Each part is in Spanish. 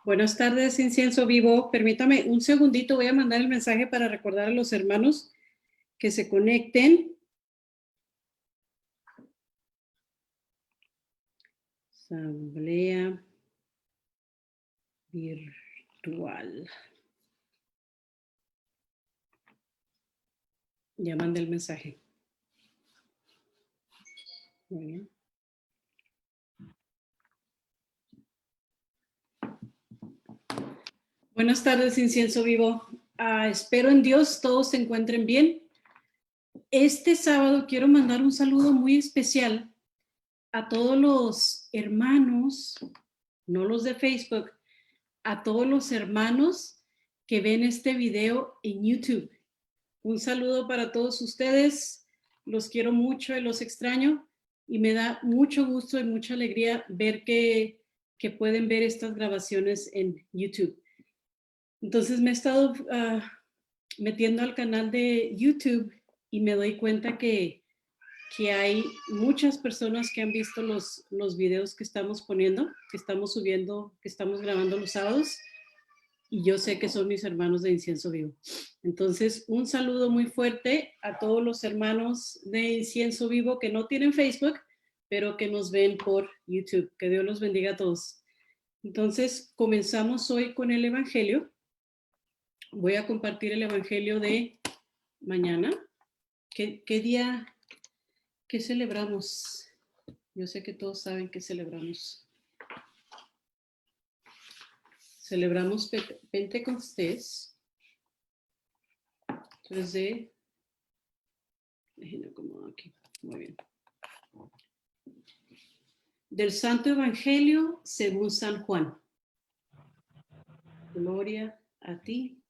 Buenas tardes, Incienso Vivo. Permítame un segundito, voy a mandar el mensaje para recordar a los hermanos que se conecten. Asamblea virtual. Ya mandé el mensaje. Muy bien. Buenas tardes, Incienso Vivo. Espero en Dios todos se encuentren bien. Este sábado quiero mandar un saludo muy especial a todos los hermanos, no los de Facebook, a todos los hermanos que ven este video en YouTube. Un saludo para todos ustedes. Los quiero mucho y los extraño. Y me da mucho gusto y mucha alegría ver que pueden ver estas grabaciones en YouTube. Entonces me he estado metiendo al canal de YouTube y me doy cuenta que hay muchas personas que han visto los videos que estamos poniendo, que estamos subiendo, que estamos grabando los sábados. Y yo sé que son mis hermanos de Incienso Vivo. Entonces, un saludo muy fuerte a todos los hermanos de Incienso Vivo que no tienen Facebook, pero que nos ven por YouTube. Que Dios los bendiga a todos. Entonces, comenzamos hoy con el Evangelio. Voy a compartir el Evangelio de mañana. ¿Qué día, qué celebramos? Yo sé que todos saben qué celebramos. Celebramos Pentecostés. Entonces, déjenme acomodar aquí. Muy bien. Del Santo Evangelio según San Juan. Gloria a ti,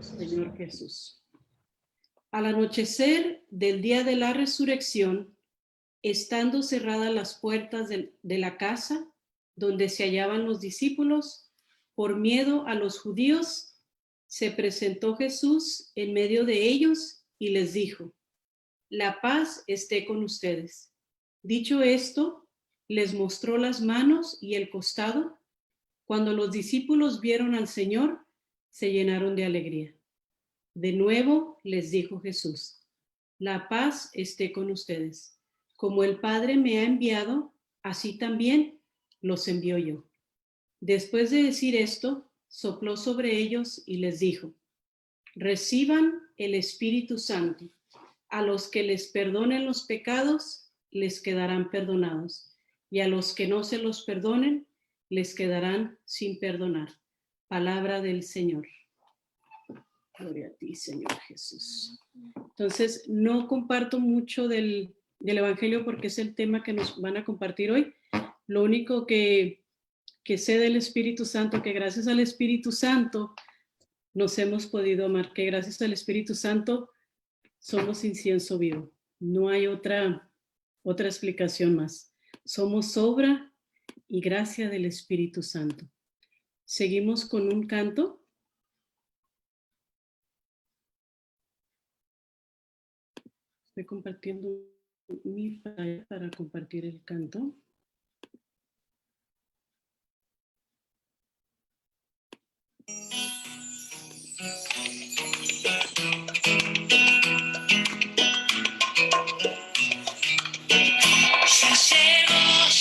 Señor Jesús. Al anochecer del día de la resurrección, estando cerradas las puertas de la casa donde se hallaban los discípulos, por miedo a los judíos, se presentó Jesús en medio de ellos y les dijo: la paz esté con ustedes. Dicho esto, les mostró las manos y el costado. Cuando los discípulos vieron al Señor, se llenaron de alegría. De nuevo les dijo Jesús: la paz esté con ustedes. Como el Padre me ha enviado, así también los envío yo. Después de decir esto, sopló sobre ellos y les dijo: reciban el Espíritu Santo. A los que les perdonen los pecados, les quedarán perdonados. Y a los que no se los perdonen, les quedarán sin perdonar. Palabra del Señor. Gloria a ti, Señor Jesús. Entonces, no comparto mucho del Evangelio porque es el tema que nos van a compartir hoy. Lo único que sé del Espíritu Santo, que gracias al Espíritu Santo nos hemos podido amar, que gracias al Espíritu Santo somos incienso vivo. No hay otra explicación más. Somos obra y gracia del Espíritu Santo. Seguimos con un canto. Estoy compartiendo mi pantalla para compartir el canto.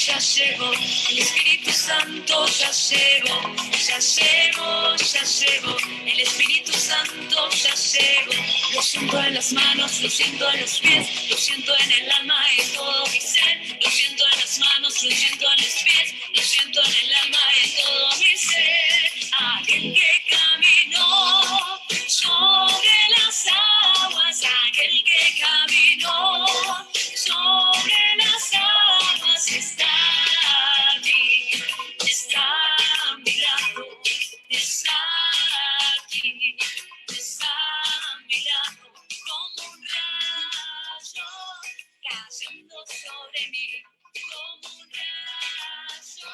Ya llegó, el Espíritu Santo ya llegó, ya llegó, ya llegó, el Espíritu Santo ya llegó. Lo siento en las manos, lo siento en los pies, lo siento en el alma y todo mi ser. Lo siento en las manos, lo siento en los pies, lo siento en el alma y todo mi ser. Aquel que caminó sobre las aguas, aquel que caminó sobre las aguas está aquí, está a mi lado, está aquí, está a mi lado, como un rayo cayendo sobre mí, como un rayo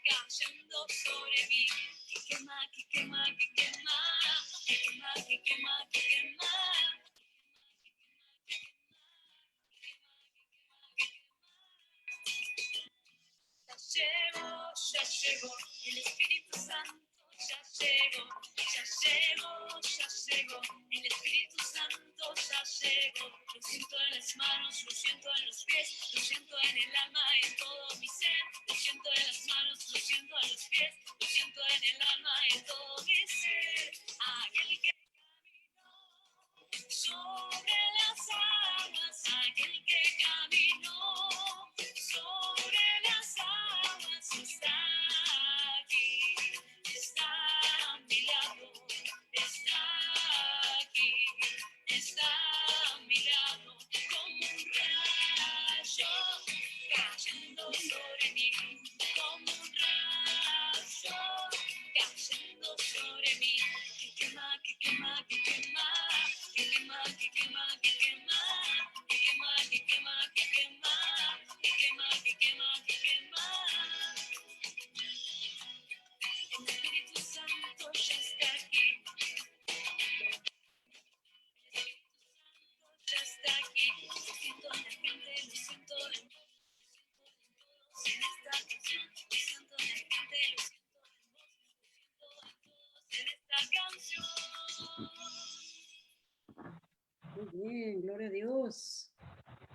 cayendo sobre mí, que quema, que quema, que quema, que quema, que quema, que quema. ya llegó, el Espíritu Santo ya llegó, ya llegó, ya llegó, el Espíritu Santo ya llegó. Lo siento en las manos, lo siento en los pies, lo siento en el alma y en todo mi ser. Lo siento en las manos, lo siento en los pies, lo siento en el alma y en todo mi ser. Aquel que sobre las aguas, aquel que caminó sobre las aguas está aquí, está a mi lado, está aquí, está a mi lado, como un rayo cayendo sobre mí, como un rayo cayendo sobre mí, que quema, que quema, que quema. Que quema, que quema, que quema, que quema, que quema, que quema, que quema, que quema, que quema. El Espíritu Santo ya está aquí. El Espíritu Santo ya está aquí. Lo siento en la gente, lo siento en vos, lo siento en todos en esta canción. Lo siento en la gente, lo siento en vos, lo siento en todos en esta canción. Muy bien, gloria a Dios.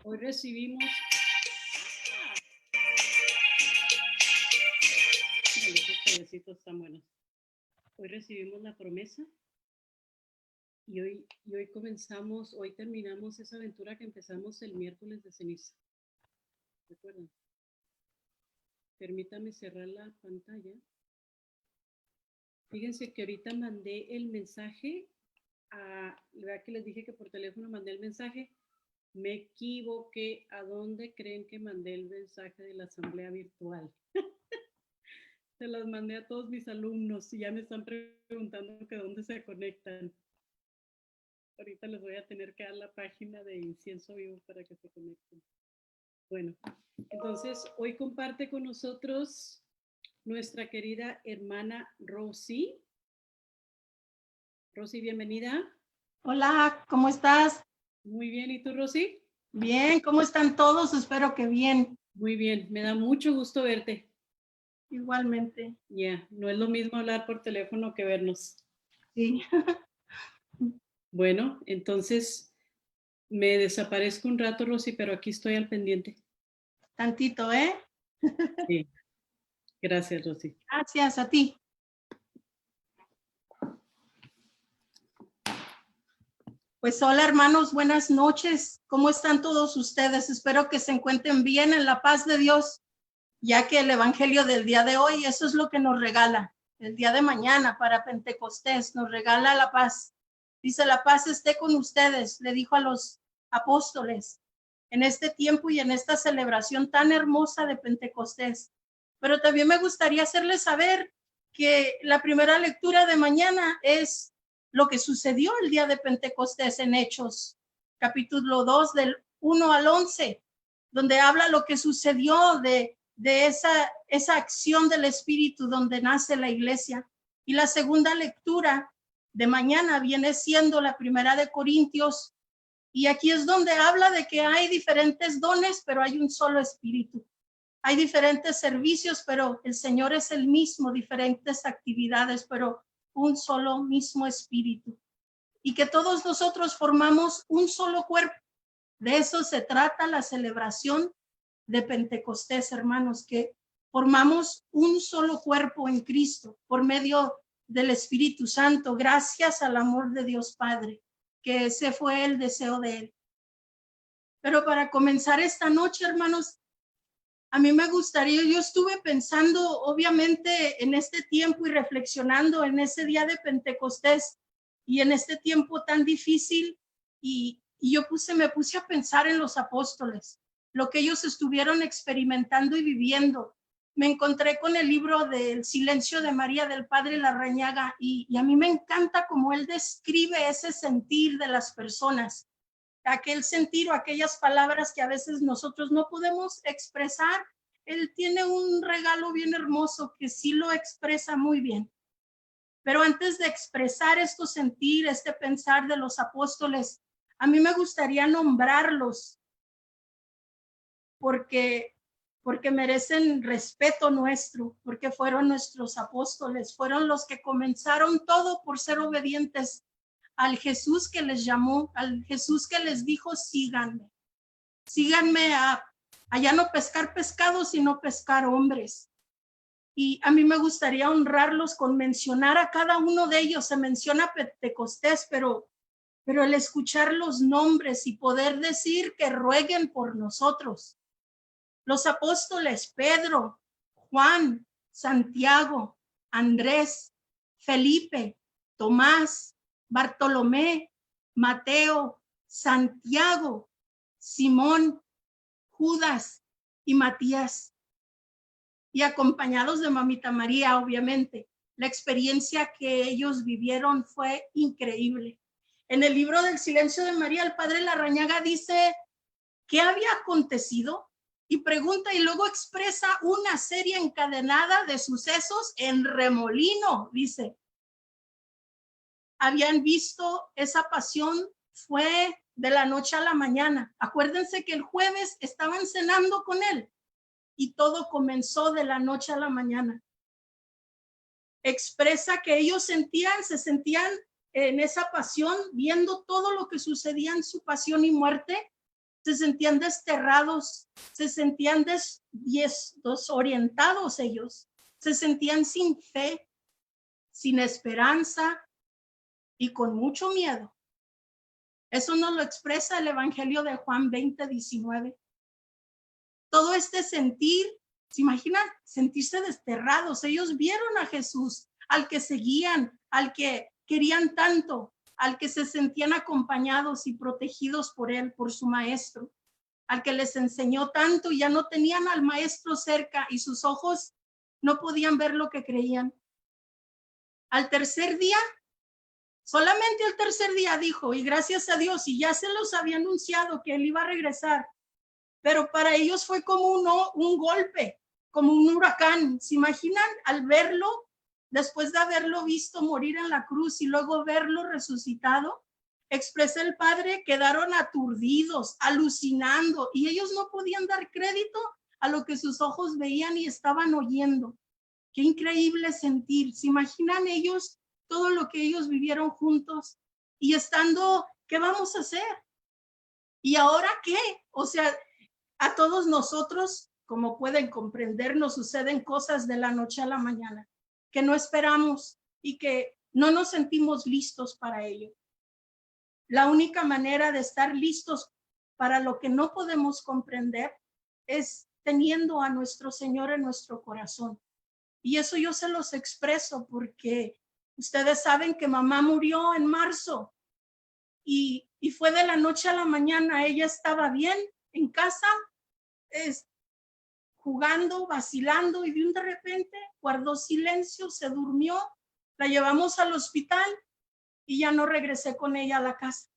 Hoy recibimos... Vale, estos payasitos están buenos. Hoy recibimos la promesa y hoy comenzamos, hoy terminamos esa aventura que empezamos el miércoles de ceniza. ¿Recuerdan? Permítame cerrar la pantalla. Fíjense que ahorita mandé el mensaje. ¿Verdad que les dije que por teléfono mandé el mensaje? Me equivoqué. ¿A dónde creen que mandé el mensaje de la asamblea virtual? Se las mandé a todos mis alumnos y ya me están preguntando que dónde se conectan. Ahorita les voy a tener que dar la página de Incienso Vivo para que se conecten. Bueno, entonces hoy comparte con nosotros nuestra querida hermana Rosy. Rosy, bienvenida. Hola, ¿cómo estás? Muy bien, ¿y tú, Rosy? Bien, ¿cómo están todos? Espero que bien. Muy bien, me da mucho gusto verte. Igualmente. Ya, no es lo mismo hablar por teléfono que vernos. Sí. Bueno, entonces me desaparezco un rato, Rosy, pero aquí estoy al pendiente. Tantito, ¿eh? Sí. Gracias, Rosy. Gracias a ti. Pues hola, hermanos, buenas noches. ¿Cómo están todos ustedes? Espero que se encuentren bien en la paz de Dios, ya que el evangelio del día de hoy, eso es lo que nos regala. El día de mañana para Pentecostés nos regala la paz. Dice, la paz esté con ustedes, le dijo a los apóstoles en este tiempo y en esta celebración tan hermosa de Pentecostés. Pero también me gustaría hacerles saber que la primera lectura de mañana es lo que sucedió el día de Pentecostés en Hechos, capítulo 2, del 1 al 11, donde habla lo que sucedió de esa acción del Espíritu donde nace la iglesia. Y la segunda lectura de mañana viene siendo la primera de Corintios, y aquí es donde habla de que hay diferentes dones, pero hay un solo Espíritu. Hay diferentes servicios, pero el Señor es el mismo, diferentes actividades, pero un solo mismo Espíritu. Y que todos nosotros formamos un solo cuerpo. De eso se trata la celebración de Pentecostés, hermanos, que formamos un solo cuerpo en Cristo por medio del Espíritu Santo, gracias al amor de Dios Padre, que ese fue el deseo de Él. Pero para comenzar esta noche, hermanos, a mí me gustaría, yo estuve pensando obviamente en este tiempo y reflexionando en ese día de Pentecostés y en este tiempo tan difícil, y me puse a pensar en los apóstoles, lo que ellos estuvieron experimentando y viviendo. Me encontré con el libro del Silencio de María del Padre Larrañaga y a mí me encanta cómo él describe ese sentir de las personas, aquel sentir o aquellas palabras que a veces nosotros no podemos expresar. Él tiene un regalo bien hermoso que sí lo expresa muy bien. Pero antes de expresar estos sentir, este pensar de los apóstoles, a mí me gustaría nombrarlos, porque porque merecen respeto nuestro, porque fueron nuestros apóstoles, fueron los que comenzaron todo por ser obedientes al Jesús que les llamó, al Jesús que les dijo, síganme a ya no pescar pescados, sino pescar hombres. Y a mí me gustaría honrarlos con mencionar a cada uno de ellos. Se menciona Pentecostés, pero el escuchar los nombres y poder decir que rueguen por nosotros. Los apóstoles Pedro, Juan, Santiago, Andrés, Felipe, Tomás, Bartolomé, Mateo, Santiago, Simón, Judas y Matías. Y acompañados de Mamita María, obviamente. La experiencia que ellos vivieron fue increíble. En el libro del Silencio de María, el padre Larrañaga dice qué había acontecido y pregunta y luego expresa una serie encadenada de sucesos en remolino, dice. Habían visto esa pasión, fue de la noche a la mañana. Acuérdense que el jueves estaban cenando con él y todo comenzó de la noche a la mañana. Expresa que ellos se sentían en esa pasión, viendo todo lo que sucedía en su pasión y muerte, se sentían desterrados, se sentían desorientados ellos, se sentían sin fe, sin esperanza y con mucho miedo. Eso nos lo expresa el Evangelio de Juan 20:19. Todo este sentir, ¿se imaginan? Sentirse desterrados. Ellos vieron a Jesús, al que seguían, al que querían tanto, al que se sentían acompañados y protegidos por él, por su maestro, al que les enseñó tanto y ya no tenían al maestro cerca y sus ojos no podían ver lo que creían. Al tercer día, solamente al tercer día dijo, y gracias a Dios, y ya se los había anunciado que él iba a regresar, pero para ellos fue como un golpe, como un huracán. ¿Se imaginan al verlo, después de haberlo visto morir en la cruz y luego verlo resucitado? Expresa el padre, quedaron aturdidos, alucinando, y ellos no podían dar crédito a lo que sus ojos veían y estaban oyendo. Qué increíble sentir. ¿Se imaginan ellos todo lo que ellos vivieron juntos y estando, qué vamos a hacer? ¿Y ahora qué? O sea, a todos nosotros, como pueden comprender, nos suceden cosas de la noche a la mañana que no esperamos y que no nos sentimos listos para ello. La única manera de estar listos para lo que no podemos comprender es teniendo a nuestro Señor en nuestro corazón. Y eso yo se los expreso porque ustedes saben que mamá murió en marzo y fue de la noche a la mañana. Ella estaba bien en casa, jugando, vacilando, y de repente guardó silencio, se durmió, la llevamos al hospital y ya no regresé con ella a la casa.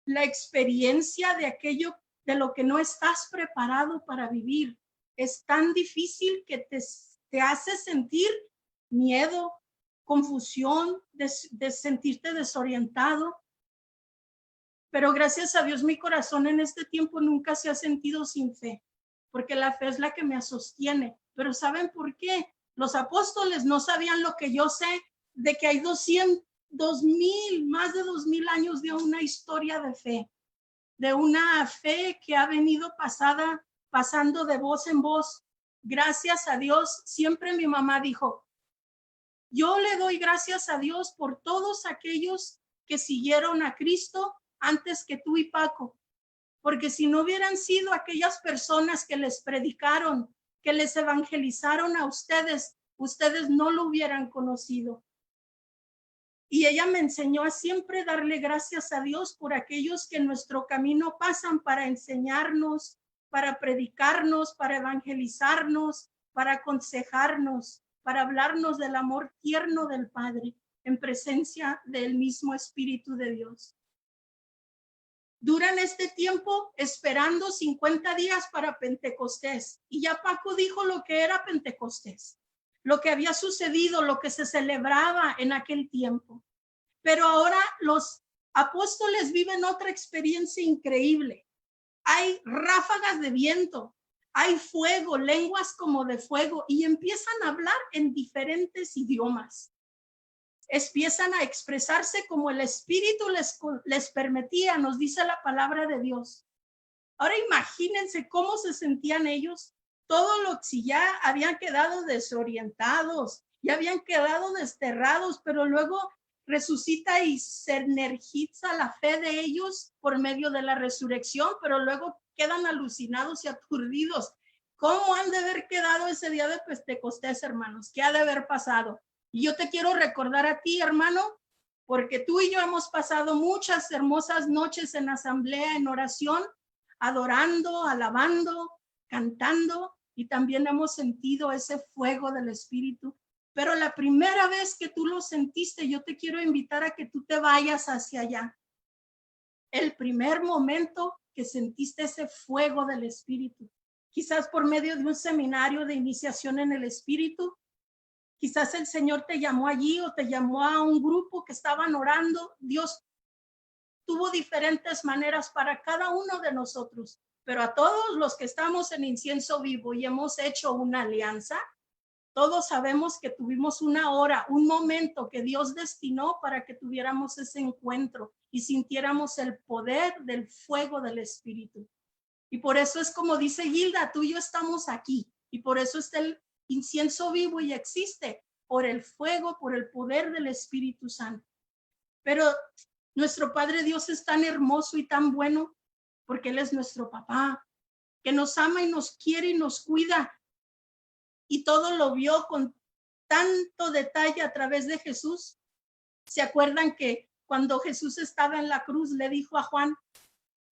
La experiencia de aquello de lo que no estás preparado para vivir es tan difícil que te hace sentir miedo, confusión, de sentirte desorientado. Pero gracias a Dios mi corazón en este tiempo nunca se ha sentido sin fe, porque la fe es la que me sostiene. Pero ¿saben por qué? Los apóstoles no sabían lo que yo sé, de que hay 2000, más de 2000 años de una historia de fe, de una fe que ha venido pasando de voz en voz. Gracias a Dios, siempre mi mamá dijo, yo le doy gracias a Dios por todos aquellos que siguieron a Cristo antes que tú y Paco, porque si no hubieran sido aquellas personas que les predicaron, que les evangelizaron a ustedes, ustedes no lo hubieran conocido. Y ella me enseñó a siempre darle gracias a Dios por aquellos que en nuestro camino pasan para enseñarnos, para predicarnos, para evangelizarnos, para aconsejarnos, para hablarnos del amor tierno del Padre en presencia del mismo Espíritu de Dios. Duran este tiempo esperando 50 días para Pentecostés. Y ya Paco dijo lo que era Pentecostés, lo que había sucedido, lo que se celebraba en aquel tiempo. Pero ahora los apóstoles viven otra experiencia increíble. hay ráfagas de viento, hay fuego, lenguas como de fuego, y empiezan a hablar en diferentes idiomas. Empiezan a expresarse como el Espíritu les permitía, nos dice la palabra de Dios. Ahora imagínense cómo se sentían ellos, todo lo que ya habían quedado desorientados, ya habían quedado desterrados, pero luego resucita y se energiza la fe de ellos por medio de la resurrección, pero luego quedan alucinados y aturdidos. ¿Cómo han de haber quedado ese día de Pentecostés, hermanos? ¿Qué ha de haber pasado? Y yo te quiero recordar a ti, hermano, porque tú y yo hemos pasado muchas hermosas noches en asamblea, en oración, adorando, alabando, cantando, y también hemos sentido ese fuego del Espíritu. Pero la primera vez que tú lo sentiste, yo te quiero invitar a que tú te vayas hacia allá. El primer momento que sentiste ese fuego del Espíritu, quizás por medio de un seminario de iniciación en el Espíritu, quizás el Señor te llamó allí o te llamó a un grupo que estaban orando. Dios tuvo diferentes maneras para cada uno de nosotros, pero a todos los que estamos en Incienso Vivo y hemos hecho una alianza, todos sabemos que tuvimos una hora, un momento que Dios destinó para que tuviéramos ese encuentro y sintiéramos el poder del fuego del Espíritu. Y por eso es como dice Gilda, tú y yo estamos aquí, y por eso está el incienso vivo y existe, por el fuego, por el poder del Espíritu Santo. Pero nuestro Padre Dios es tan hermoso y tan bueno, porque Él es nuestro papá, que nos ama y nos quiere y nos cuida. Y todo lo vio con tanto detalle a través de Jesús. ¿Se acuerdan que cuando Jesús estaba en la cruz le dijo a Juan,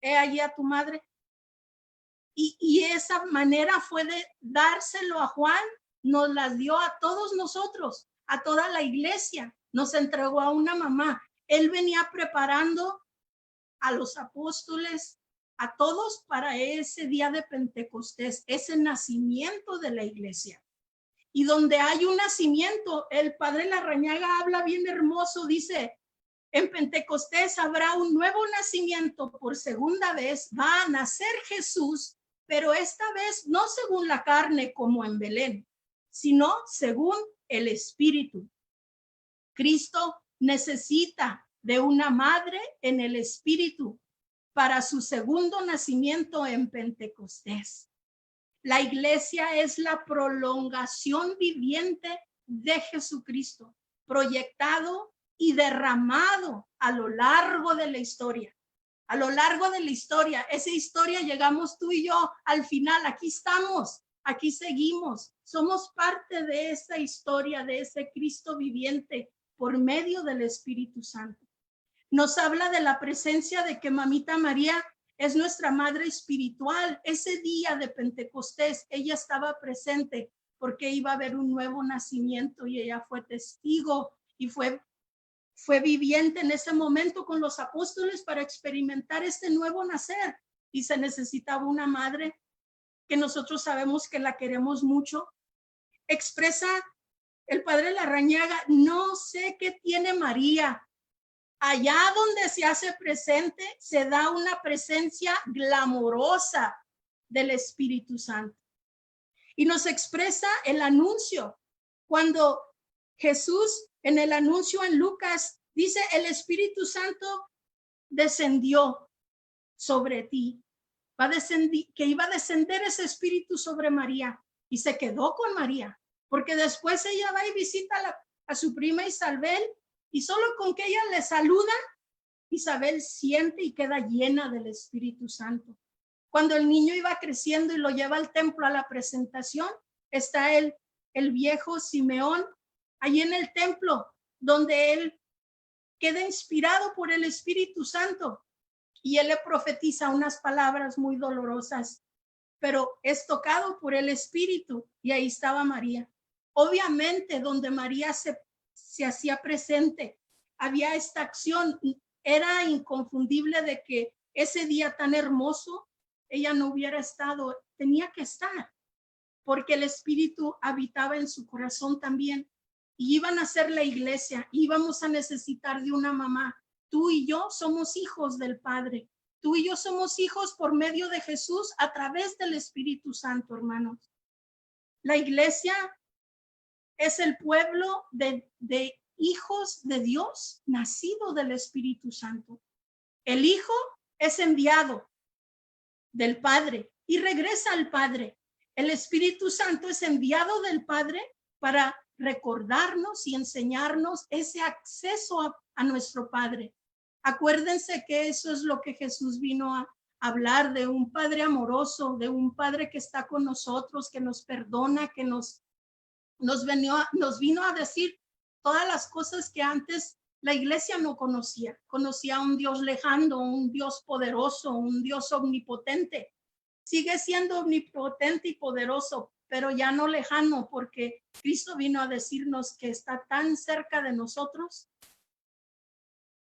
he allí a tu madre? Y esa manera fue de dárselo a Juan, nos las dio a todos nosotros, a toda la iglesia, nos entregó a una mamá. Él venía preparando a los apóstoles, a todos para ese día de Pentecostés, ese nacimiento de la iglesia. Y donde hay un nacimiento, el padre Larrañaga habla bien hermoso, dice, en Pentecostés habrá un nuevo nacimiento, por segunda vez va a nacer Jesús, pero esta vez no según la carne como en Belén, sino según el Espíritu. Cristo necesita de una madre en el Espíritu para su segundo nacimiento en Pentecostés. La iglesia es la prolongación viviente de Jesucristo, proyectado y derramado a lo largo de la historia. A lo largo de la historia, esa historia llegamos tú y yo al final, aquí estamos, aquí seguimos, somos parte de esa historia, de ese Cristo viviente por medio del Espíritu Santo. Nos habla de la presencia de que Mamita María es nuestra madre espiritual. Ese día de Pentecostés, ella estaba presente porque iba a haber un nuevo nacimiento y ella fue testigo y fue viviente en ese momento con los apóstoles para experimentar este nuevo nacer. Y se necesitaba una madre que nosotros sabemos que la queremos mucho. Expresa el padre Larrañaga, no sé qué tiene María. Allá donde se hace presente, se da una presencia glamorosa del Espíritu Santo. Y nos expresa el anuncio. Cuando Jesús, en el anuncio en Lucas, dice, el Espíritu Santo descendió sobre ti. Que iba a descender ese Espíritu sobre María. Y se quedó con María. Porque después ella va y visita a su prima Isabel. Y solo con que ella le saluda, Isabel siente y queda llena del Espíritu Santo. Cuando el niño iba creciendo y lo lleva al templo a la presentación, está el viejo Simeón allí en el templo, donde él queda inspirado por el Espíritu Santo. Y él le profetiza unas palabras muy dolorosas, pero es tocado por el Espíritu. Y ahí estaba María. Obviamente, donde María se hacía presente, había esta acción, era inconfundible de que ese día tan hermoso, ella no hubiera estado, tenía que estar, porque el Espíritu habitaba en su corazón también, y iban a ser la iglesia, íbamos a necesitar de una mamá. Tú y yo somos hijos del Padre, Tú y yo somos hijos por medio de Jesús a través del Espíritu Santo, hermanos. La iglesia es el pueblo de hijos de Dios, nacido del Espíritu Santo. El Hijo es enviado del Padre y regresa al Padre. El Espíritu Santo es enviado del Padre para recordarnos y enseñarnos ese acceso a nuestro Padre. Acuérdense que eso es lo que Jesús vino a hablar, de un Padre amoroso, de un Padre que está con nosotros, que nos perdona, que nos vino a decir todas las cosas que antes la iglesia no conocía. Conocía a un Dios lejano, un Dios poderoso, un Dios omnipotente. Sigue siendo omnipotente y poderoso, pero ya no lejano, porque Cristo vino a decirnos que está tan cerca de nosotros,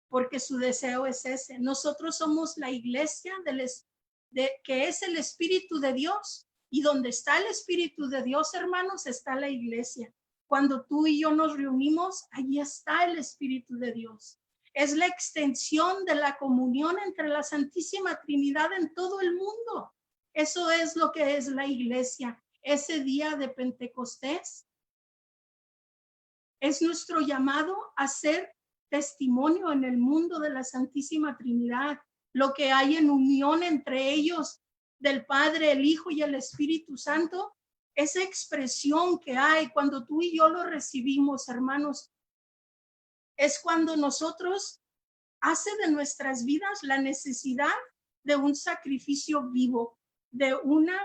porque su deseo es ese. Nosotros somos la iglesia que es el Espíritu de Dios, y donde está el Espíritu de Dios, hermanos, está la iglesia. Cuando tú y yo nos reunimos, allí está el Espíritu de Dios. Es la extensión de la comunión entre la Santísima Trinidad en todo el mundo. Eso es lo que es la iglesia. Ese día de Pentecostés es nuestro llamado a ser testimonio en el mundo de la Santísima Trinidad. Lo que hay en unión entre ellos, del Padre, el Hijo y el Espíritu Santo, esa expresión que hay cuando tú y yo lo recibimos, hermanos, es cuando nosotros hace de nuestras vidas la necesidad de un sacrificio vivo, de una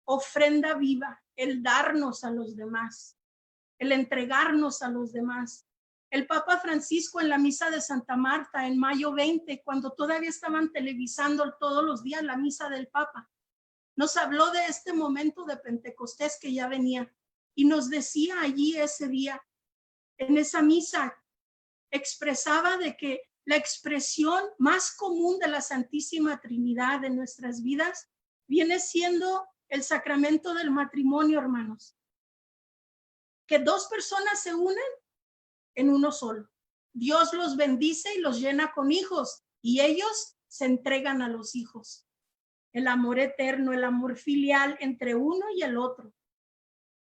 ofrenda viva, el darnos a los demás, el entregarnos a los demás. El Papa Francisco en la misa de Santa Marta en mayo 20, cuando todavía estaban televisando todos los días la misa del Papa, nos habló de este momento de Pentecostés que ya venía y nos decía allí ese día, en esa misa, expresaba de que la expresión más común de la Santísima Trinidad en nuestras vidas viene siendo el sacramento del matrimonio, hermanos. Que dos personas se unen en uno solo. Dios los bendice y los llena con hijos y ellos se entregan a los hijos. El amor eterno, el amor filial entre uno y el otro.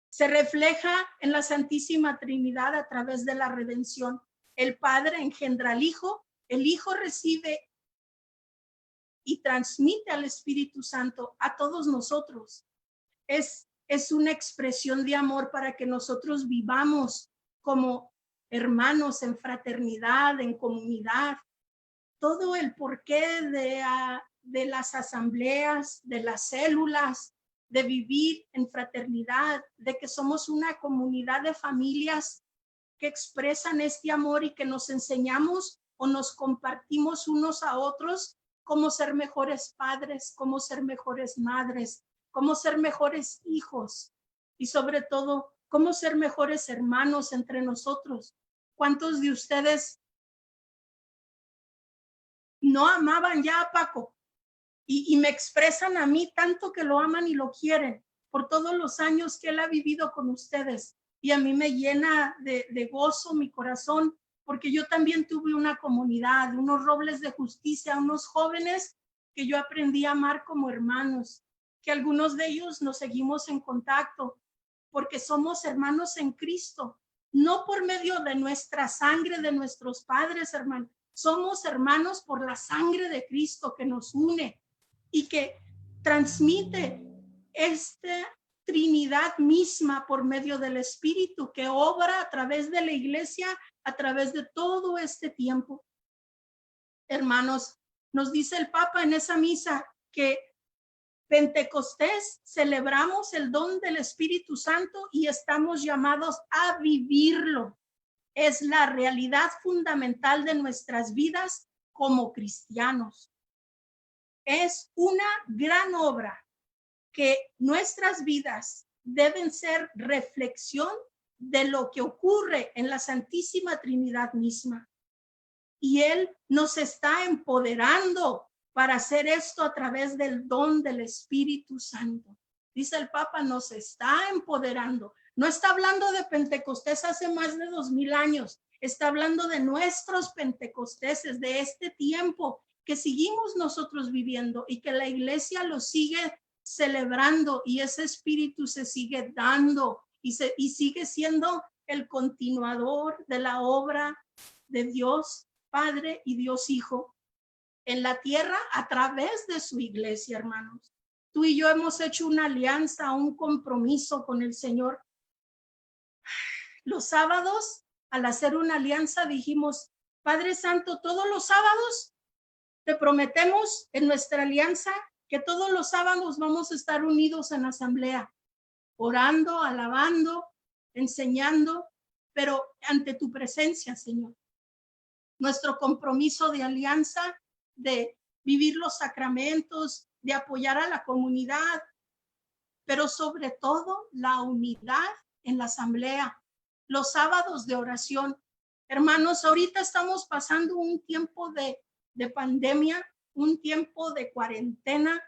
Se refleja en la Santísima Trinidad a través de la redención. El Padre engendra al Hijo, el Hijo recibe y transmite al Espíritu Santo a todos nosotros. Es una expresión de amor para que nosotros vivamos como hermanos en fraternidad, en comunidad. Todo el porqué de las asambleas, de las células, de vivir en fraternidad, de que somos una comunidad de familias que expresan este amor y que nos enseñamos o nos compartimos unos a otros cómo ser mejores padres, cómo ser mejores madres, cómo ser mejores hijos y sobre todo cómo ser mejores hermanos entre nosotros. ¿Cuántos de ustedes no amaban ya a Paco? Y me expresan a mí tanto que lo aman y lo quieren por todos los años que él ha vivido con ustedes. Y a mí me llena de gozo mi corazón, porque yo también tuve una comunidad, unos robles de justicia, unos jóvenes que yo aprendí a amar como hermanos, que algunos de ellos nos seguimos en contacto, porque somos hermanos en Cristo, no por medio de nuestra sangre, de nuestros padres, hermanos. Somos hermanos por la sangre de Cristo que nos une y que transmite esta Trinidad misma por medio del Espíritu que obra a través de la iglesia, a través de todo este tiempo. Hermanos, nos dice el Papa en esa misa que Pentecostés celebramos el don del Espíritu Santo y estamos llamados a vivirlo. Es la realidad fundamental de nuestras vidas como cristianos. Es una gran obra que nuestras vidas deben ser reflexión de lo que ocurre en la Santísima Trinidad misma. Y Él nos está empoderando para hacer esto a través del don del Espíritu Santo. Dice el Papa, nos está empoderando. No está hablando de Pentecostés hace más de 2000 años. Está hablando de nuestros Pentecosteses, de este tiempo que seguimos nosotros viviendo y que la iglesia lo sigue celebrando y ese espíritu se sigue dando y sigue siendo el continuador de la obra de Dios Padre y Dios Hijo en la tierra a través de su iglesia, hermanos. Tú y yo hemos hecho una alianza, un compromiso con el Señor. Los sábados, al hacer una alianza, dijimos, Padre Santo, todos los sábados te prometemos en nuestra alianza que todos los sábados vamos a estar unidos en asamblea, orando, alabando, enseñando, pero ante tu presencia, Señor. Nuestro compromiso de alianza, de vivir los sacramentos, de apoyar a la comunidad, pero sobre todo la unidad en la asamblea, los sábados de oración. Hermanos, ahorita estamos pasando un tiempo de pandemia, un tiempo de cuarentena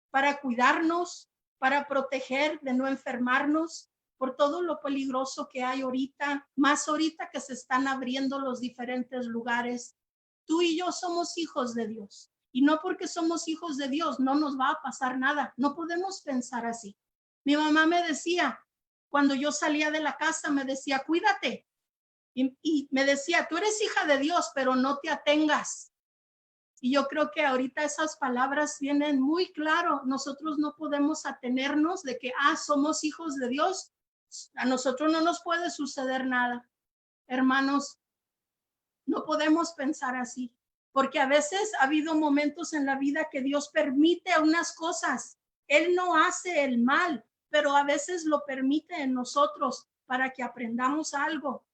para cuidarnos, para proteger de no enfermarnos por todo lo peligroso que hay ahorita, más ahorita que se están abriendo los diferentes lugares. Tú y yo somos hijos de Dios y no porque somos hijos de Dios no nos va a pasar nada. No podemos pensar así. Mi mamá me decía, cuando yo salía de la casa, me decía, cuídate. Y me decía, tú eres hija de Dios, pero no te atengas. Y yo creo que ahorita esas palabras vienen muy claro. Nosotros no podemos atenernos de que, somos hijos de Dios. A nosotros no nos puede suceder nada. Hermanos, no podemos pensar así. Porque a veces ha habido momentos en la vida que Dios permite unas cosas. Él no hace el mal, pero a veces lo permite en nosotros para que aprendamos algo.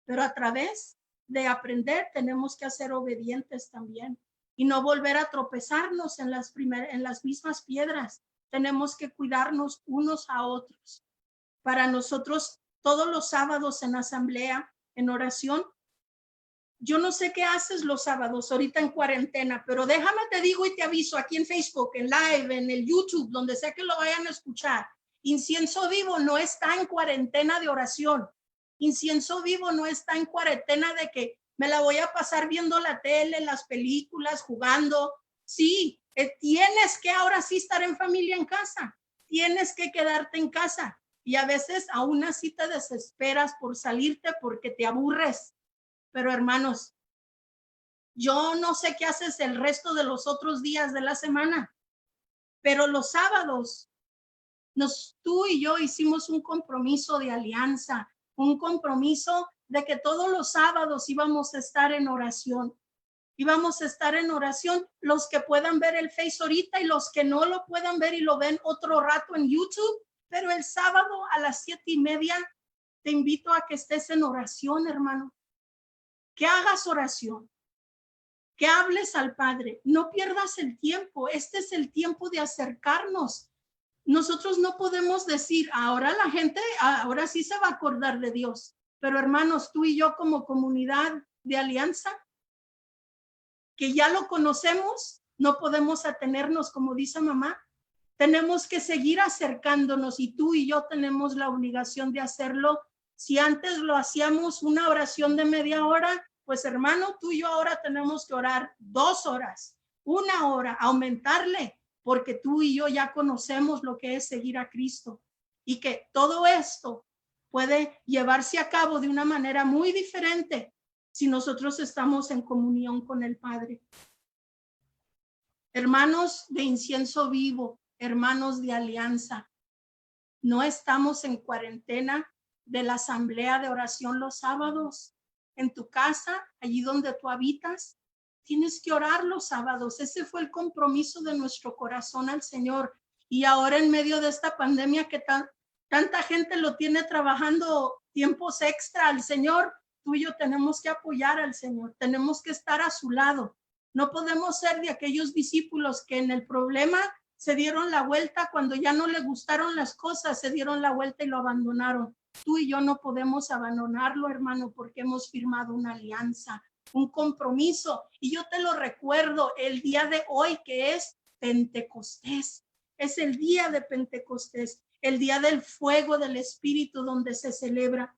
Pero a través de aprender tenemos que ser obedientes también y no volver a tropezarnos en las mismas piedras. Tenemos que cuidarnos unos a otros. Para nosotros, todos los sábados en asamblea, en oración, yo no sé qué haces los sábados ahorita en cuarentena, pero déjame te digo y te aviso aquí en Facebook, en live, en el YouTube, donde sea que lo vayan a escuchar. Incienso Vivo no está en cuarentena de oración. Incienso Vivo no está en cuarentena de que me la voy a pasar viendo la tele, las películas, jugando. Sí, tienes que ahora sí estar en familia en casa. Tienes que quedarte en casa. Y a veces aún así te desesperas por salirte porque te aburres. Pero hermanos, yo no sé qué haces el resto de los otros días de la semana, pero los sábados, tú y yo hicimos un compromiso de alianza, un compromiso de que todos los sábados íbamos a estar en oración. Íbamos a estar en oración los que puedan ver el Face ahorita y los que no lo puedan ver y lo ven otro rato en YouTube, pero el sábado a las 7:30 te invito a que estés en oración, hermano. Que hagas oración, que hables al Padre, no pierdas el tiempo. Este es el tiempo de acercarnos. Nosotros no podemos decir, ahora la gente, ahora sí se va a acordar de Dios. Pero hermanos, tú y yo como comunidad de alianza, que ya lo conocemos, no podemos atenernos, como dice mamá. Tenemos que seguir acercándonos y tú y yo tenemos la obligación de hacerlo. Si antes lo hacíamos una oración de media hora, pues hermano, tú y yo ahora tenemos que orar 2 horas, 1 hora, aumentarle, porque tú y yo ya conocemos lo que es seguir a Cristo y que todo esto puede llevarse a cabo de una manera muy diferente si nosotros estamos en comunión con el Padre. Hermanos de Incienso Vivo, hermanos de alianza, no estamos en cuarentena de la asamblea de oración los sábados. En tu casa, allí donde tú habitas, tienes que orar los sábados. Ese fue el compromiso de nuestro corazón al Señor. Y ahora en medio de esta pandemia que tanta gente lo tiene trabajando tiempos extra al Señor, tú y yo tenemos que apoyar al Señor. Tenemos que estar a su lado. No podemos ser de aquellos discípulos que en el problema se dieron la vuelta, cuando ya no les gustaron las cosas, se dieron la vuelta y lo abandonaron. Tú y yo no podemos abandonarlo, hermano, porque hemos firmado una alianza, un compromiso. Y yo te lo recuerdo el día de hoy, que es Pentecostés. Es el día de Pentecostés, el día del fuego del Espíritu donde se celebra.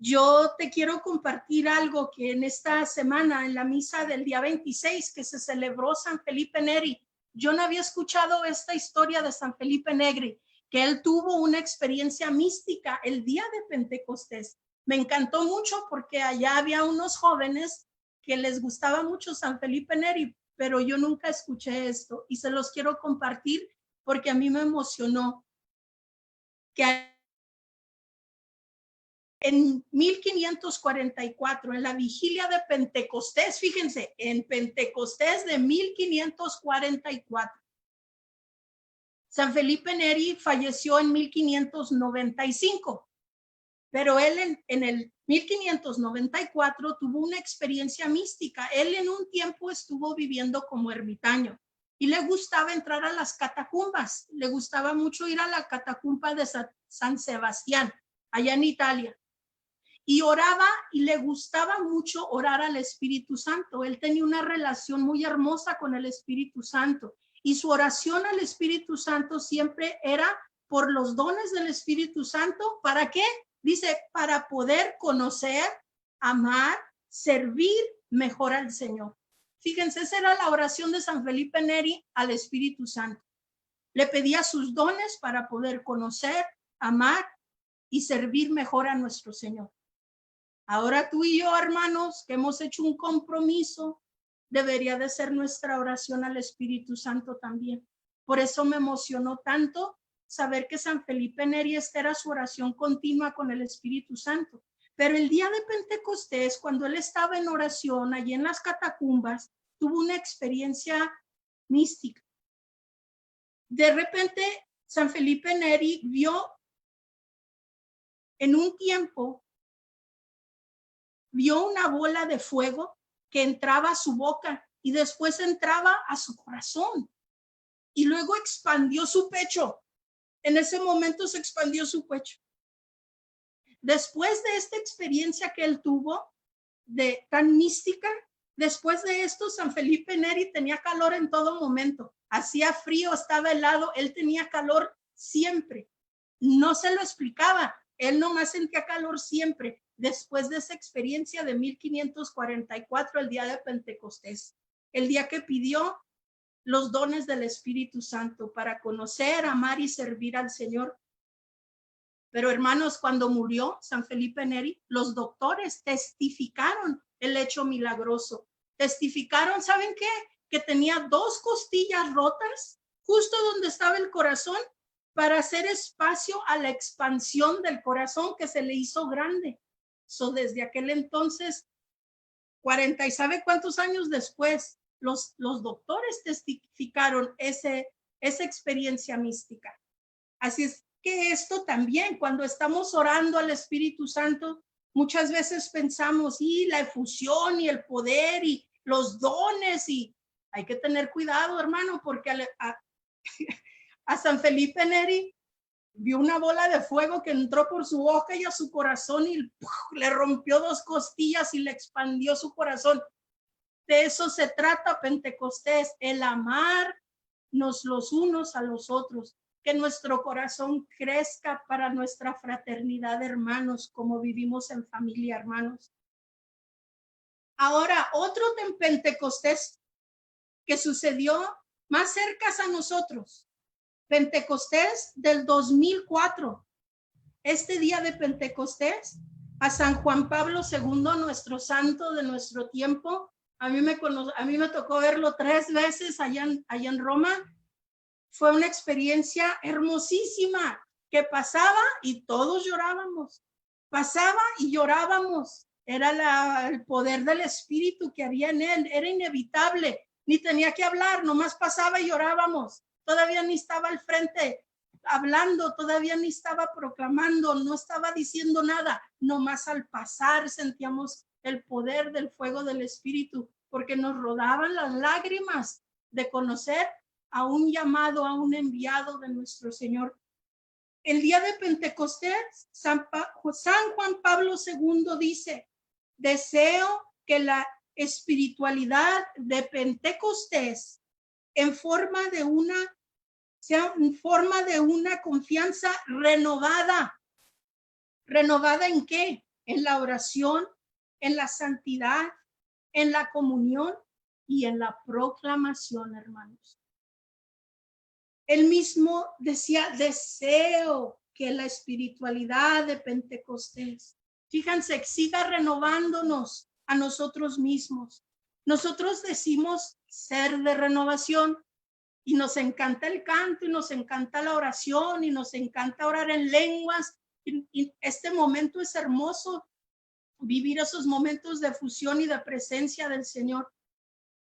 Yo te quiero compartir algo que en esta semana, en la misa del día 26, que se celebró San Felipe Neri, yo no había escuchado esta historia de San Felipe Neri, que él tuvo una experiencia mística el día de Pentecostés. Me encantó mucho porque allá había unos jóvenes que les gustaba mucho San Felipe Neri, pero yo nunca escuché esto y se los quiero compartir porque a mí me emocionó. Que en 1544, en la vigilia de Pentecostés, fíjense, en Pentecostés de 1544, San Felipe Neri falleció en 1595, pero él en el 1594 tuvo una experiencia mística. Él en un tiempo estuvo viviendo como ermitaño y le gustaba entrar a las catacumbas, le gustaba mucho ir a la catacumba de San Sebastián, allá en Italia. Y oraba y le gustaba mucho orar al Espíritu Santo. Él tenía una relación muy hermosa con el Espíritu Santo y su oración al Espíritu Santo siempre era por los dones del Espíritu Santo. ¿Para qué? Dice, para poder conocer, amar, servir mejor al Señor. Fíjense, esa era la oración de San Felipe Neri al Espíritu Santo. Le pedía sus dones para poder conocer, amar y servir mejor a nuestro Señor. Ahora tú y yo, hermanos, que hemos hecho un compromiso, debería de ser nuestra oración al Espíritu Santo también. Por eso me emocionó tanto saber que San Felipe Neri, esta era su oración continua con el Espíritu Santo. Pero el día de Pentecostés, cuando él estaba en oración allí en las catacumbas, tuvo una experiencia mística. De repente, San Felipe Neri vio en un tiempo, vio una bola de fuego que entraba a su boca y después entraba a su corazón y luego expandió su pecho. En ese momento se expandió su pecho. Después de esta experiencia que él tuvo de tan mística, después de esto San Felipe Neri tenía calor en todo momento. Hacía frío, estaba helado, él tenía calor siempre. No se lo explicaba, él nomás sentía calor siempre. Después de esa experiencia de 1544, el día de Pentecostés, el día que pidió los dones del Espíritu Santo para conocer, amar y servir al Señor. Pero hermanos, cuando murió San Felipe Neri, los doctores testificaron el hecho milagroso. Testificaron, ¿saben qué? Que tenía 2 costillas rotas justo donde estaba el corazón para hacer espacio a la expansión del corazón que se le hizo grande. Desde aquel entonces, 40 y sabe cuántos años después, los doctores testificaron esa experiencia mística. Así es que esto también, cuando estamos orando al Espíritu Santo, muchas veces pensamos, y la efusión y el poder y los dones, y hay que tener cuidado, hermano, porque a San Felipe Neri vio una bola de fuego que entró por su boca y a su corazón y le rompió 2 costillas y le expandió su corazón. De eso se trata Pentecostés, el amarnos los unos a los otros, que nuestro corazón crezca para nuestra fraternidad, hermanos, como vivimos en familia, hermanos. Ahora, otro de Pentecostés que sucedió más cerca a nosotros, Pentecostés del 2004. Este día de Pentecostés, a San Juan Pablo II, nuestro santo de nuestro tiempo, a mí me tocó verlo 3 veces allá en Roma. Fue una experiencia hermosísima que pasaba y todos llorábamos. Pasaba y llorábamos. Era el poder del Espíritu que había en él. Era inevitable. Ni tenía que hablar, nomás pasaba y llorábamos. Todavía ni estaba al frente hablando, todavía ni estaba proclamando, no estaba diciendo nada. Nomás al pasar sentíamos el poder del fuego del Espíritu, porque nos rodaban las lágrimas de conocer a un llamado, a un enviado de nuestro Señor. El día de Pentecostés, San Juan Pablo II dice, deseo que la espiritualidad de Pentecostés sea en forma de una confianza renovada. ¿Renovada en qué? en la oración, en la santidad, en la comunión y en la proclamación, hermanos. Él mismo decía, deseo que la espiritualidad de Pentecostés, fíjense, siga renovándonos a nosotros mismos. Nosotros decimos ser de renovación y nos encanta el canto y nos encanta la oración y nos encanta orar en lenguas. Y este momento es hermoso, vivir esos momentos de fusión y de presencia del Señor.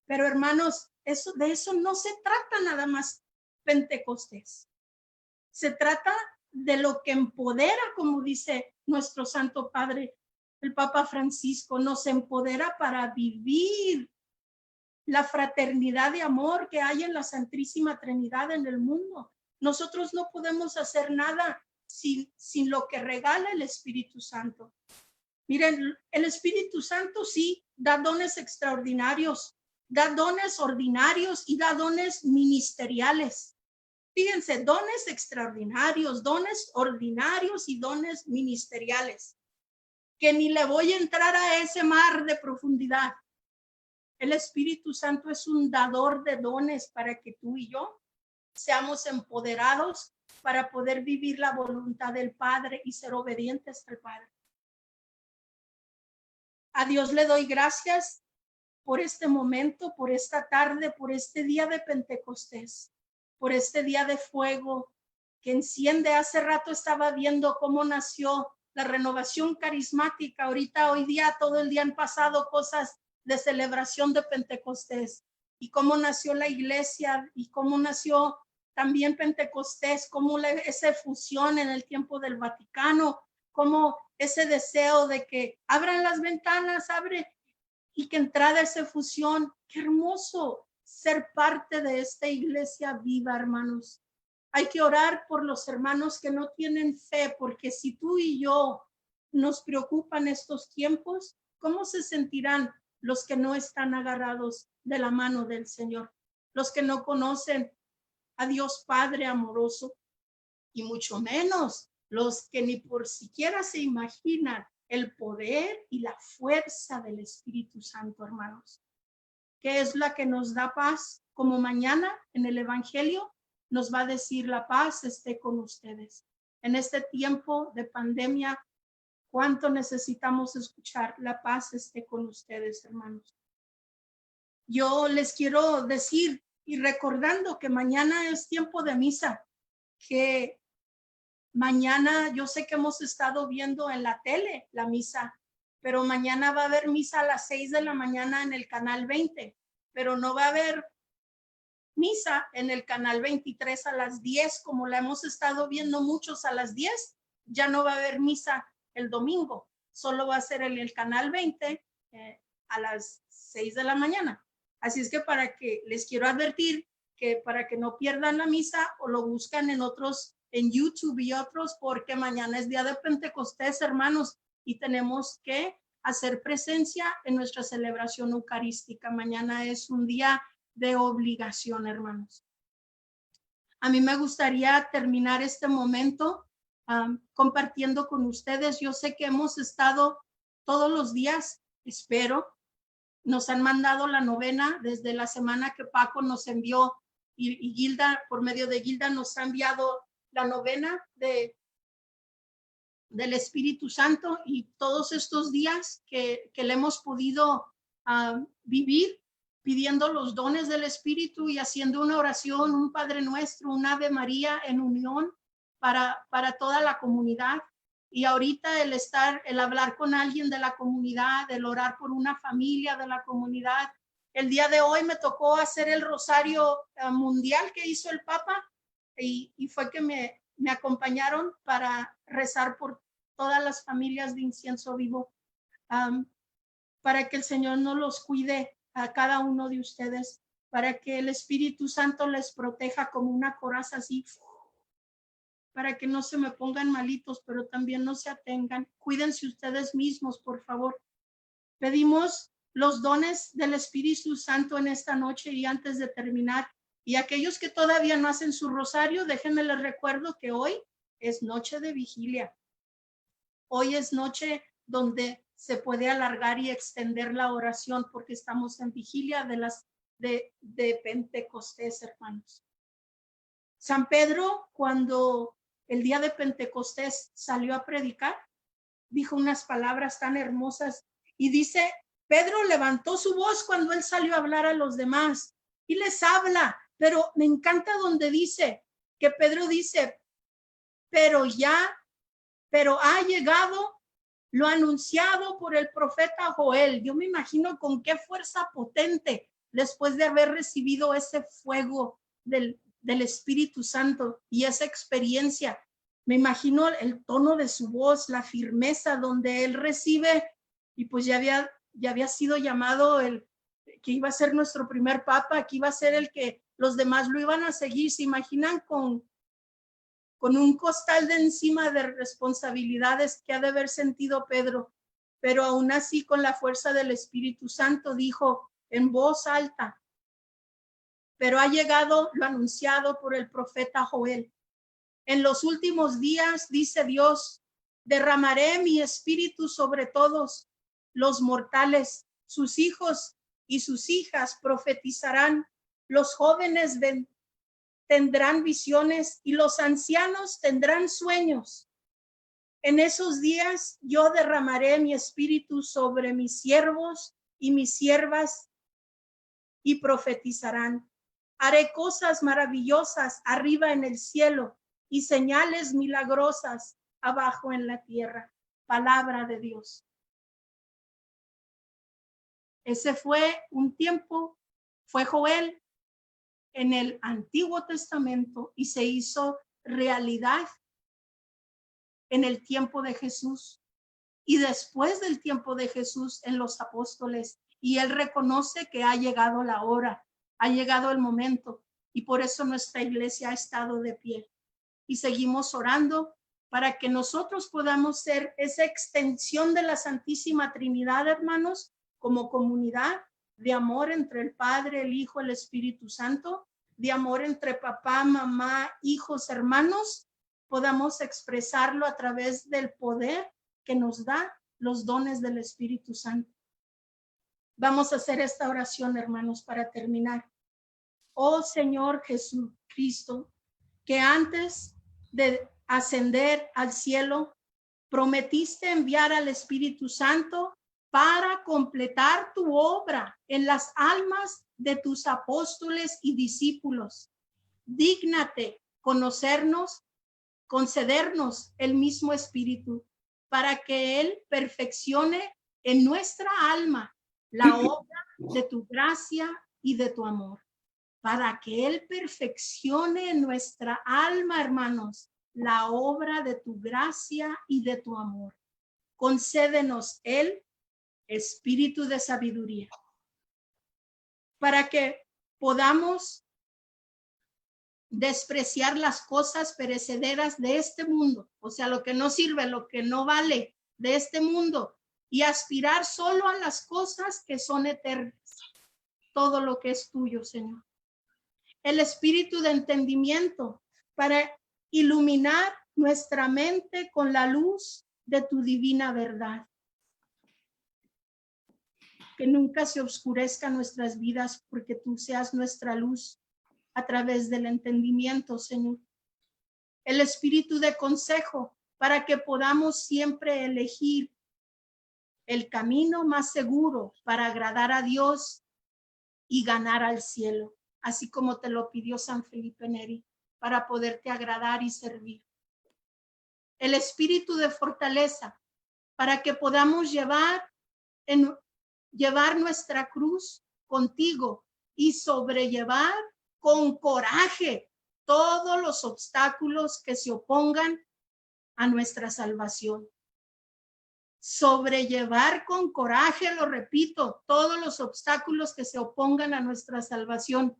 Pero hermanos, de eso no se trata nada más Pentecostés. Se trata de lo que empodera, como dice nuestro Santo Padre, el Papa Francisco, nos empodera para vivir la fraternidad de amor que hay en la Santísima Trinidad en el mundo. Nosotros no podemos hacer nada sin lo que regala el Espíritu Santo. Miren, el Espíritu Santo sí da dones extraordinarios, da dones ordinarios y da dones ministeriales. Fíjense, dones extraordinarios, dones ordinarios y dones ministeriales, que ni le voy a entrar a ese mar de profundidad. El Espíritu Santo es un dador de dones para que tú y yo seamos empoderados para poder vivir la voluntad del Padre y ser obedientes al Padre. A Dios le doy gracias por este momento, por esta tarde, por este día de Pentecostés, por este día de fuego que enciende. Hace rato estaba viendo cómo nació la renovación carismática. Hoy día, todo el día han pasado cosas de celebración de Pentecostés y cómo nació la iglesia y cómo nació también Pentecostés, cómo esa fusión en el tiempo del Vaticano, cómo ese deseo de que abran las ventanas, abre y que entrara esa fusión. Qué hermoso ser parte de esta iglesia viva, hermanos. Hay que orar por los hermanos que no tienen fe, porque si tú y yo nos preocupan estos tiempos, ¿cómo se sentirán los que no están agarrados de la mano del Señor? Los que no conocen a Dios Padre amoroso, y mucho menos los que ni por siquiera se imaginan el poder y la fuerza del Espíritu Santo, hermanos, que es la que nos da paz, como mañana en el Evangelio nos va a decir: la paz esté con ustedes. En este tiempo de pandemia, cuánto necesitamos escuchar: la paz esté con ustedes, hermanos. Yo les quiero decir, y recordando que mañana es tiempo de misa, que mañana, yo sé que hemos estado viendo en la tele la misa, pero mañana va a haber misa a las 6 de la mañana en el canal 20, pero no va a haber misa en el canal 23 a las 10, como la hemos estado viendo muchos a las 10. Ya no va a haber misa el domingo, solo va a ser en el canal 20 a las 6 de la mañana. Así es que para que les quiero advertir que para que no pierdan la misa, o lo buscan en YouTube y otros, porque mañana es día de Pentecostés, hermanos, y tenemos que hacer presencia en nuestra celebración eucarística. Mañana es un día de obligación, hermanos. A mí me gustaría terminar este momento compartiendo con ustedes. Yo sé que hemos estado todos los días, espero, nos han mandado la novena desde la semana que Paco nos envió, y Gilda, por medio de Gilda, nos ha enviado la novena del Espíritu Santo, y todos estos días que le hemos podido vivir pidiendo los dones del Espíritu y haciendo una oración, un Padre Nuestro, un Ave María en unión para toda la comunidad. Y ahorita el hablar con alguien de la comunidad, el orar por una familia de la comunidad. El día de hoy me tocó hacer el rosario mundial que hizo el Papa, y fue que me acompañaron para rezar por todas las familias de Incienso Vivo, para que el Señor nos los cuide a cada uno de ustedes, para que el Espíritu Santo les proteja como una coraza así, para que no se me pongan malitos, pero también no se atengan. Cuídense ustedes mismos, por favor. Pedimos los dones del Espíritu Santo en esta noche, y antes de terminar, y aquellos que todavía no hacen su rosario, déjenme les recuerdo que hoy es noche de vigilia. Hoy es noche donde se puede alargar y extender la oración porque estamos en vigilia de Pentecostés, hermanos. San Pedro, cuando el día de Pentecostés salió a predicar, dijo unas palabras tan hermosas y dice, Pedro levantó su voz cuando él salió a hablar a los demás y les habla, pero me encanta donde dice que Pedro dice, pero ha llegado lo anunciado por el profeta Joel. Yo me imagino con qué fuerza potente después de haber recibido ese fuego del Espíritu Santo y esa experiencia. Me imagino el tono de su voz, la firmeza donde él recibe, y pues ya había sido llamado que iba a ser nuestro primer papa, que iba a ser el que los demás lo iban a seguir. ¿Se imaginan con un costal de encima de responsabilidades que ha de haber sentido Pedro? Pero aún así, con la fuerza del Espíritu Santo, dijo en voz alta, pero ha llegado lo anunciado por el profeta Joel. En los últimos días, dice Dios, derramaré mi espíritu sobre todos los mortales. Sus hijos y sus hijas profetizarán. Los jóvenes tendrán visiones y los ancianos tendrán sueños. En esos días yo derramaré mi espíritu sobre mis siervos y mis siervas y profetizarán. Haré cosas maravillosas arriba en el cielo y señales milagrosas abajo en la tierra. Palabra de Dios. Ese fue un tiempo, fue Joel en el Antiguo Testamento y se hizo realidad en el tiempo de Jesús y después del tiempo de Jesús en los apóstoles. Y él reconoce que ha llegado la hora, ha llegado el momento, y por eso nuestra iglesia ha estado de pie. Y seguimos orando para que nosotros podamos ser esa extensión de la Santísima Trinidad, hermanos, como comunidad de amor entre el Padre, el Hijo, el Espíritu Santo, de amor entre papá, mamá, hijos, hermanos, podamos expresarlo a través del poder que nos da los dones del Espíritu Santo. Vamos a hacer esta oración, hermanos, para terminar. Oh Señor Jesucristo, que antes de ascender al cielo, prometiste enviar al Espíritu Santo para completar tu obra en las almas de tus apóstoles y discípulos. Dígnate concedernos el mismo Espíritu, para que Él perfeccione en nuestra alma la obra de tu gracia y de tu amor. Para que Él perfeccione en nuestra alma, hermanos, la obra de tu gracia y de tu amor. Concédenos el espíritu de sabiduría, para que podamos despreciar las cosas perecederas de este mundo, o sea, lo que no sirve, lo que no vale de este mundo, y aspirar solo a las cosas que son eternas, todo lo que es tuyo, Señor. El espíritu de entendimiento para iluminar nuestra mente con la luz de tu divina verdad. Que nunca se oscurezca nuestras vidas, porque tú seas nuestra luz a través del entendimiento, Señor. El espíritu de consejo para que podamos siempre elegir el camino más seguro para agradar a Dios y ganar al cielo, así como te lo pidió San Felipe Neri, para poderte agradar y servir. El espíritu de fortaleza para que podamos llevar nuestra cruz contigo y sobrellevar con coraje todos los obstáculos que se opongan a nuestra salvación. Sobrellevar con coraje, lo repito, todos los obstáculos que se opongan a nuestra salvación.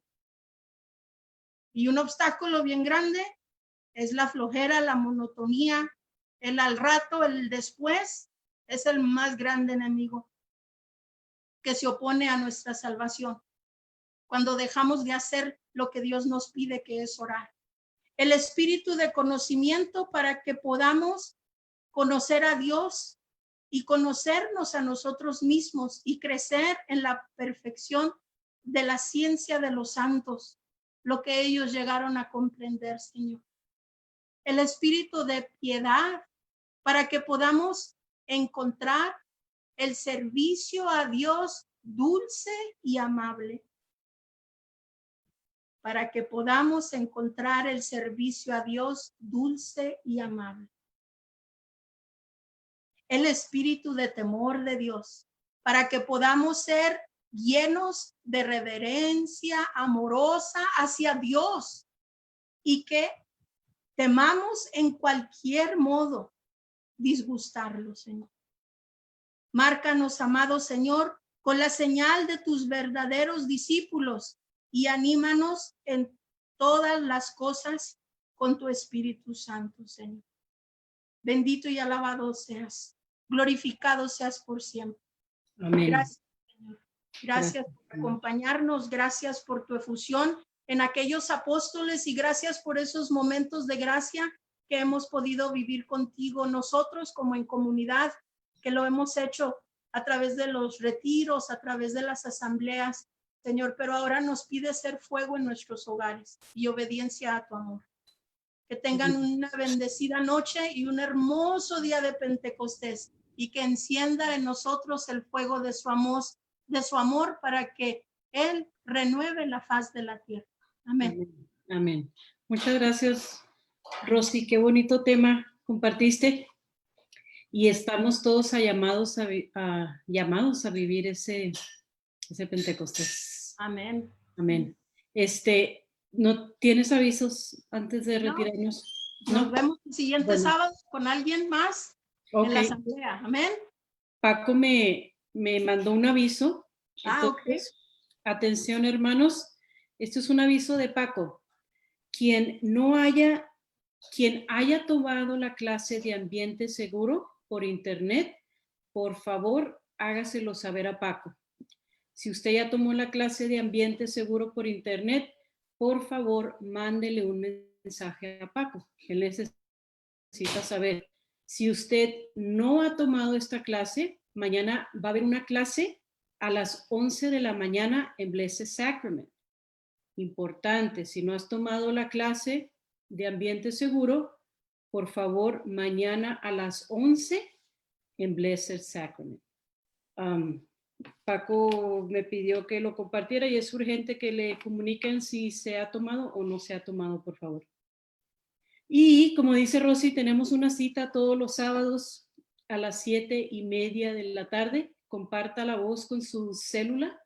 Y un obstáculo bien grande es la flojera, la monotonía, el al rato, el después, es el más grande enemigo que se opone a nuestra salvación. Cuando dejamos de hacer lo que Dios nos pide, que es orar. El espíritu de conocimiento para que podamos conocer a Dios y conocernos a nosotros mismos y crecer en la perfección de la ciencia de los santos, lo que ellos llegaron a comprender, Señor. El espíritu de piedad para que podamos encontrar el servicio a Dios dulce y amable. Para que podamos encontrar el servicio a Dios dulce y amable. El espíritu de temor de Dios, para que podamos ser llenos de reverencia amorosa hacia Dios y que temamos en cualquier modo disgustarlo, Señor. Márcanos, amado Señor, con la señal de tus verdaderos discípulos y anímanos en todas las cosas con tu Espíritu Santo, Señor. Bendito y alabado seas, glorificado seas por siempre. Amén. Gracias, Señor. Gracias por acompañarnos, gracias por tu efusión en aquellos apóstoles y gracias por esos momentos de gracia que hemos podido vivir contigo nosotros como en comunidad, que lo hemos hecho a través de los retiros, a través de las asambleas, Señor, pero ahora nos pide ser fuego en nuestros hogares y obediencia a tu amor. Que tengan una bendecida noche y un hermoso día de Pentecostés y que encienda en nosotros el fuego de su amor para que Él renueve la faz de la tierra. Amén. Amén. Muchas gracias, Rosy. Qué bonito tema compartiste. Y estamos todos llamados a vivir ese Pentecostés. Amén. Amén. ¿No tienes avisos antes de retirarnos? Nos vemos el siguiente sábado con alguien más en la Ok. asamblea. Amén. Paco me mandó un aviso. Entonces, atención, hermanos. Esto es un aviso de Paco. Quien haya tomado la clase de ambiente seguro por internet, por favor, hágaselo saber a Paco. Si usted ya tomó la clase de ambiente seguro por internet, por favor, mándele un mensaje a Paco. Él necesita saber. Si usted no ha tomado esta clase, mañana va a haber una clase a las 11 de la mañana en Blessed Sacrament. Importante, si no has tomado la clase de ambiente seguro, por favor, mañana a las 11 en Blessed Sacrament. Paco me pidió que lo compartiera y es urgente que le comuniquen si se ha tomado o no se ha tomado, por favor. Y como dice Rosy, tenemos una cita todos los sábados a las 7:30 de la tarde. Comparta la voz con su célula.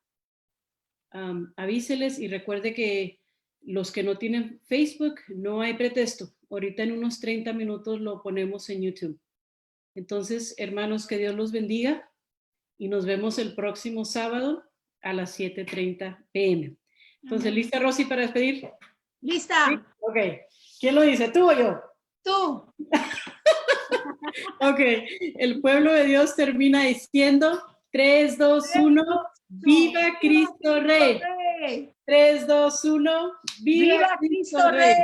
Avíseles y recuerde que los que no tienen Facebook, no hay pretexto. Ahorita en unos 30 minutos lo ponemos en YouTube. Entonces, hermanos, que Dios los bendiga y nos vemos el próximo sábado a las 7:30 p.m. Entonces, ¿lista, Rosy, para despedir? ¡Lista! ¿Sí? Ok. ¿Quién lo dice? ¿Tú o yo? Tú. Ok. El pueblo de Dios termina diciendo 3, 2, 1. ¡Viva Cristo Rey! 3, 2, 1. ¡Viva Cristo Rey!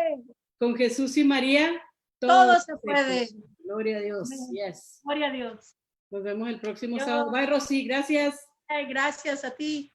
Con Jesús y María, todo se puede. Gloria a Dios. Yes. Gloria a Dios. Nos vemos el próximo sábado. Bye, Rosy. Gracias. Gracias a ti.